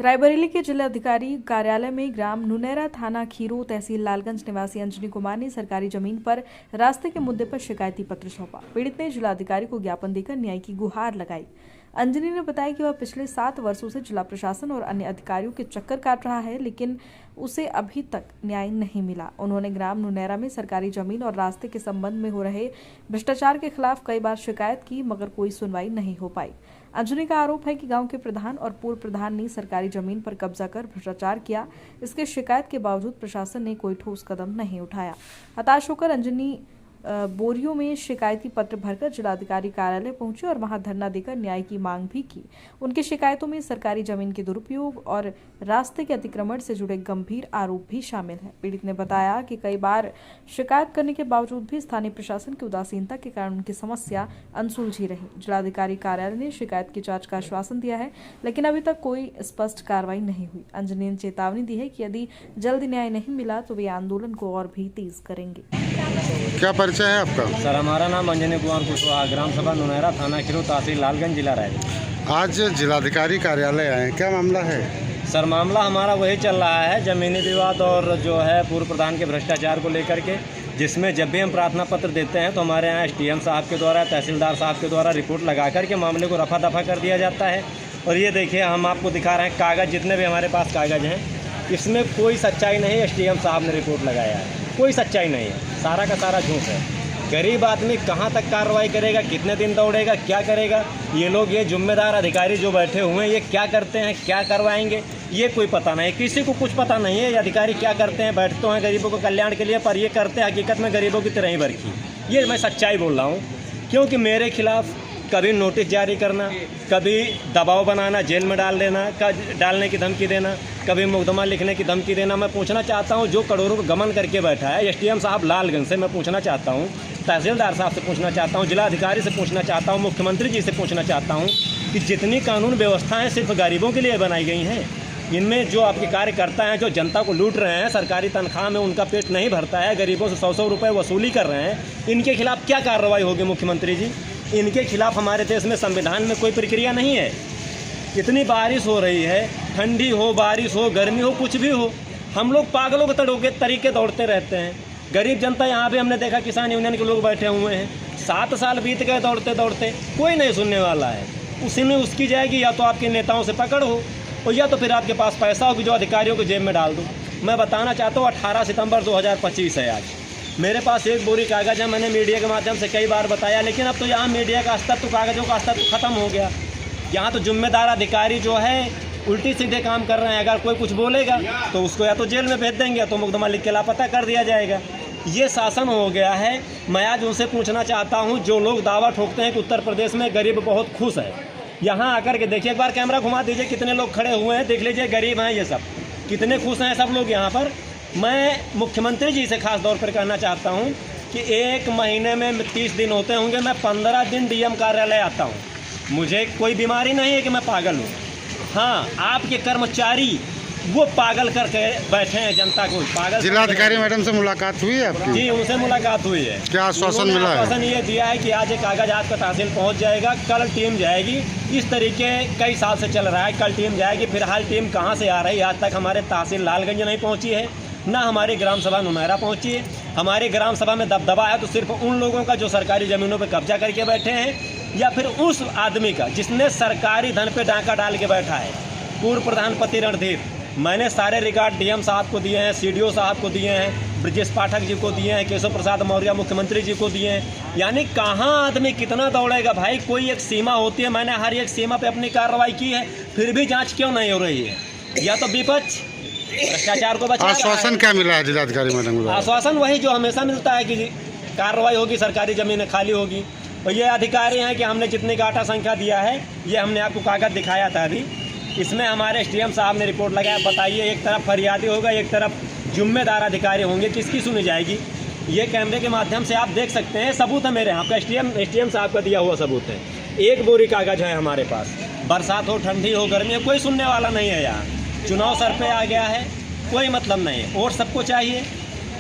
रायबरेली के जिलाधिकारी कार्यालय में ग्राम नुनेरा, थाना खीरो, तहसील लालगंज निवासी अंजनी कुमार ने सरकारी जमीन पर रास्ते के मुद्दे पर शिकायती पत्र सौंपा। पीड़ित ने जिलाधिकारी को ज्ञापन देकर न्याय की गुहार लगाई। अंजनी ने बताया कि वह पिछले 7 वर्षों से जिला प्रशासन और अन्य अधिकारियों के चक्कर काट रहा है, लेकिन उसे अभी तक न्याय नहीं मिला। उन्होंने ग्राम नुनेरा में सरकारी जमीन और रास्ते के संबंध में हो रहे भ्रष्टाचार के खिलाफ कई बार शिकायत की, मगर कोई सुनवाई नहीं हो पाई। अंजनी का आरोप है कि गांव के प्रधान और पूर्व प्रधान ने सरकारी जमीन पर कब्जा कर भ्रष्टाचार किया। इसके शिकायत के बावजूद प्रशासन ने कोई ठोस कदम नहीं उठाया। हताश होकर अंजनी बोरियों में शिकायती पत्र भरकर जिलाधिकारी कार्यालय पहुंचे और वहां धरना देकर न्याय की मांग भी की। उनकी शिकायतों में सरकारी जमीन के दुरुपयोग और रास्ते के अतिक्रमण से जुड़े गंभीर आरोप भी शामिल हैं। पीड़ित ने बताया कि कई बार शिकायत करने के बावजूद भी स्थानीय प्रशासन की उदासीनता के कारण उनकी समस्या अनसुलझी रही। जिलाधिकारी कार्यालय ने शिकायत की जाँच का आश्वासन दिया है, लेकिन अभी तक कोई स्पष्ट कार्रवाई नहीं हुई। अंजनी ने चेतावनी दी है कि यदि जल्द न्याय नहीं मिला तो वे आंदोलन को और भी तेज करेंगे। क्या परिचय है आपका? सर, हमारा नाम अंजनी कुमार कुशवाहा, ग्राम सभा नुनेरा, थाना खीरो, तहसील लालगंज, जिला रायबरेली। आज जिलाधिकारी कार्यालय आए, क्या मामला है? सर, मामला हमारा वही चल रहा है, जमीनी विवाद और जो है पूर्व प्रधान के भ्रष्टाचार को लेकर के, जिसमें जब भी हम प्रार्थना पत्र देते हैं तो हमारे यहाँ SDM साहब के द्वारा, तहसीलदार साहब के द्वारा रिपोर्ट लगा करके मामले को रफा दफा कर दिया जाता है। और ये देखिए, हम आपको दिखा रहे हैं कागज़, जितने भी हमारे पास कागज़ हैं, इसमें कोई सच्चाई नहीं। SDM साहब ने रिपोर्ट लगाया है, कोई सच्चाई नहीं है, सारा का सारा झूठ है। गरीब आदमी कहाँ तक कार्रवाई करेगा, कितने दिन दौड़ेगा, क्या करेगा? ये लोग, ये जिम्मेदार अधिकारी जो बैठे हुए हैं, ये क्या करते हैं, क्या करवाएंगे, ये कोई पता नहीं, किसी को कुछ पता नहीं है। ये अधिकारी क्या करते हैं, बैठते हैं गरीबों के कल्याण के लिए, पर ये करते हैं हकीकत में गरीबों की तरह ही बरखी। ये मैं सच्चाई बोल रहा हूँ, क्योंकि मेरे खिलाफ कभी नोटिस जारी करना, कभी दबाव बनाना, जेल में डाल देना, डालने की धमकी देना, कभी मुकदमा लिखने की धमकी देना। मैं पूछना चाहता हूं, जो करोड़ों को गमन करके बैठा है SDM साहब लालगंज से, मैं पूछना चाहता हूं, तहसीलदार साहब से पूछना चाहता हूं, जिलाधिकारी से पूछना चाहता हूं, मुख्यमंत्री जी से पूछना चाहता हूं कि जितनी कानून व्यवस्थाएँ सिर्फ गरीबों के लिए बनाई गई हैं, इनमें जो आपके कार्यकर्ता हैं, जो जनता को लूट रहे हैं, सरकारी तनख्वाह में उनका पेट नहीं भरता है, गरीबों से 100-100 रुपये वसूली कर रहे हैं, इनके खिलाफ क्या कार्रवाई होगी मुख्यमंत्री जी? इनके खिलाफ हमारे देश में संविधान में कोई प्रक्रिया नहीं है। इतनी बारिश हो रही है, ठंडी हो, बारिश हो, गर्मी हो, कुछ भी हो, हम लोग पागलों के तरीके दौड़ते रहते हैं। गरीब जनता, यहाँ पे हमने देखा किसान यूनियन के लोग बैठे हुए हैं, 7 साल बीत गए दौड़ते दौड़ते, कोई नहीं सुनने वाला है। उसी में उसकी जाएगी, या तो आपके नेताओं से पकड़ हो और या तो फिर आपके पास पैसा होगी जो अधिकारियों को जेब में डाल दो। मैं बताना चाहता हूँ, 18 सितंबर 2025 है आज। मेरे पास एक बोरी कागज़ है, मैंने मीडिया के माध्यम से कई बार बताया, लेकिन अब तो यहाँ मीडिया का स्तर, तो कागज़ों का स्तर तो ख़त्म हो गया। यहाँ तो जिम्मेदार अधिकारी जो है उल्टी सीधे काम कर रहे हैं। अगर कोई कुछ बोलेगा तो उसको या तो जेल में भेज देंगे, या तो मुकदमा लिख के लापता कर दिया जाएगा। ये शासन हो गया है। मैं आज उनसे पूछना चाहता हूँ, जो लोग दावा ठोकते हैं कि उत्तर प्रदेश में गरीब बहुत खुश है, यहाँ आकर के देखिए, एक बार कैमरा घुमा दीजिए, कितने लोग खड़े हुए हैं, देख लीजिए, गरीब हैं ये सब, कितने खुश हैं सब लोग यहाँ पर। मैं मुख्यमंत्री जी से खास तौर पर कहना चाहता हूँ कि 1 महीने में 30 दिन होते होंगे, मैं 15 दिन DM कार्यालय आता हूँ। मुझे कोई बीमारी नहीं है कि मैं पागल हूँ। हाँ, आपके कर्मचारी वो पागल करके बैठे हैं जनता को पागल। जिलाधिकारी मैडम से मुलाकात हुई है आपकी? जी, उनसे मुलाकात हुई है। क्या आश्वासन मिला है? आश्वासन ये दिया है कि आज एक कागज आपका तहसील पहुंच जाएगा, कल टीम जाएगी। इस तरीके कई साल से चल रहा है, कल टीम जाएगी। फिलहाल टीम कहां से आ रही है, आज तक हमारे तहसील लालगंज नहीं पहुंची है, ना हमारी ग्राम सभा नुनेरा पहुंची है। हमारी ग्राम सभा में दबदबा है तो सिर्फ उन लोगों का जो सरकारी ज़मीनों पर कब्जा करके बैठे हैं, या फिर उस आदमी का जिसने सरकारी धन पे डांका डाल के बैठा है, पूर्व प्रधानपति रणधीर। मैंने सारे रिकॉर्ड DM साहब को दिए हैं, CDO साहब को दिए हैं, ब्रजेश पाठक जी को दिए हैं, केशव प्रसाद मौर्य मुख्यमंत्री जी को दिए हैं। यानी कहाँ आदमी कितना दौड़ेगा भाई, कोई एक सीमा होती है। मैंने हर एक सीमा पे अपनी कार्रवाई की है, फिर भी जांच क्यों नहीं हो रही है? या तो विपक्ष भ्रष्टाचार को बचा। आश्वासन क्या मिला है जिलाधिकारी मैडम? आश्वासन वही जो हमेशा मिलता है कि कार्रवाई होगी, सरकारी ज़मीनें खाली होगी। और ये अधिकारी हैं कि हमने जितनी गाटा संख्या दिया है, ये हमने आपको कागज़ दिखाया था अभी, इसमें हमारे SDM साहब ने रिपोर्ट लगाया। बताइए, एक तरफ फरियादी होगा, एक तरफ जिम्मेदार अधिकारी होंगे, किसकी सुनी जाएगी? ये कैमरे के माध्यम से आप देख सकते हैं, सबूत है मेरे यहाँ का, SDM साहब का दिया हुआ सबूत है। 1 बोरी कागज़ है हमारे पास। बरसात हो, ठंडी हो, गर्मी हो, कोई सुनने वाला नहीं है यहाँ। चुनाव सर पे आ गया है, कोई मतलब नहीं है। वोट सबको चाहिए,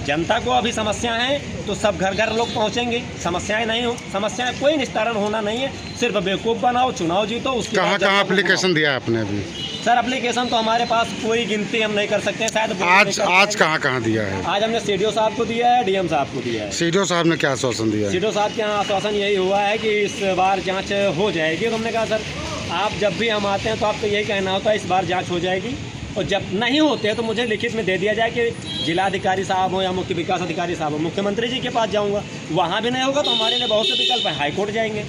जनता को अभी समस्या है तो सब घर घर लोग पहुंचेंगे। समस्याएं नहीं हो, समस्याएं कोई निस्तारण होना नहीं है, सिर्फ बेवकूफ़ बनाओ, चुनाव जीतो, उसके कहाँ बाद कहाँ जनता को एप्लीकेशन दिया आपने अभी? सर एप्लीकेशन तो हमारे पास कोई गिनती हम नहीं कर सकते हैं, शायद बोल नहीं आज कर आज पाएंगे। कहाँ दिया है? आज हमने सीडीओ साहब को दिया है, डीएम साहब को दिया है। सीडीओ साहब ने क्या आश्वासन दिया है? सीडीओ साहब के यहाँ आश्वासन यही हुआ है कि इस बार जांच हो जाएगी। तो हमने कहा सर आप जब भी हम आते हैं तो आपको यही कहना होता है इस बार जांच हो जाएगी, और जब नहीं होते हैं तो मुझे लिखित में दे दिया जाए कि जिलाधिकारी साहब हो या मुख्य विकास अधिकारी साहब हो, मुख्यमंत्री जी के पास जाऊंगा, वहाँ भी नहीं होगा तो हमारे लिए बहुत से विकल्प है, हाई कोर्ट जाएंगे।